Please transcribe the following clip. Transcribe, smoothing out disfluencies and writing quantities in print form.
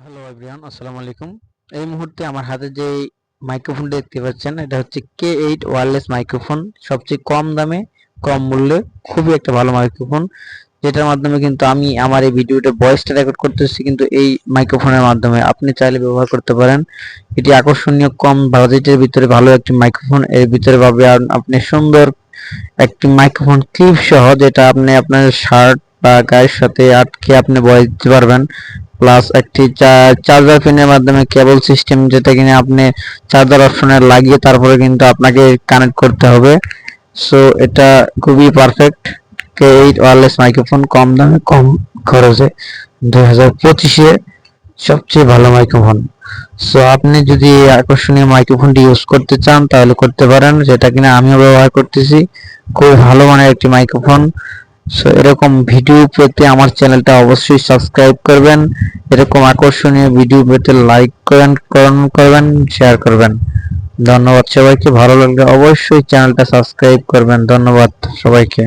Hello everyone, আসসালামু আলাইকুম। এই মুহূর্তে আমার হাতে যে মাইক্রোফোনটা দেখতে পাচ্ছেন, এটা হচ্ছে K8 ওয়্যারলেস মাইক্রোফোন। সবচেয়ে কম দামে, কম মূল্যে খুবই একটা ভালো মাইক্রোফোন, যেটার মাধ্যমে কিন্তু আমি আমার এই ভিডিওটা ভয়েসটা রেকর্ড করতেছি কিন্তু এই মাইক্রোফোনের মাধ্যমে। আপনি চাইলে ব্যবহার করতে পারেন। এটি আকর্ষণীয়, কম বাজেটের ভিতরে ভালো একটি মাইক্রোফোন। এর ভিতরে পাবেন আপনি সুন্দর একটি মাইক্রোফোন ক্লিপ সহ, যেটা আপনি আপনার শার্ট বা গায়ের সাথে আটকে আপনি ভয়েস দিতে পারবেন। প্লাস একটি চার্জার পিনের মাধ্যমে কেবল সিস্টেম, যেটা কিনা আপনি চার্জার অপশনে লাগিয়ে তারপরে কিন্তু আপনাকে কানেক্ট করতে হবে। সো এটা খুবই পারফেক্ট K8 ওয়্যারলেস মাইক্রোফোন, কম দামে কম খরচে 2025-এ সবচেয়ে ভালো মাইক্রোফোন। সো আপনি যদি এই আকর্ষণীয় মাইক্রোফোনটি ইউজ করতে চান তাহলে করতে পারেন, যেটা কিনা আমিও ব্যবহার করতেছি। খুব ভালো মানের একটি মাইক্রোফোন। সো এরকম ভিডিও পেতে আমার চ্যানেলটা অবশ্যই সাবস্ক্রাইব করবেন। এরকম আকর্ষণীয় ভিডিও পেতে লাইক করবেন, শেয়ার করবেন। ধন্যবাদ সবাইকে। ভালো লাগলে অবশ্যই চ্যানেলটা সাবস্ক্রাইব করবেন। ধন্যবাদ সবাইকে।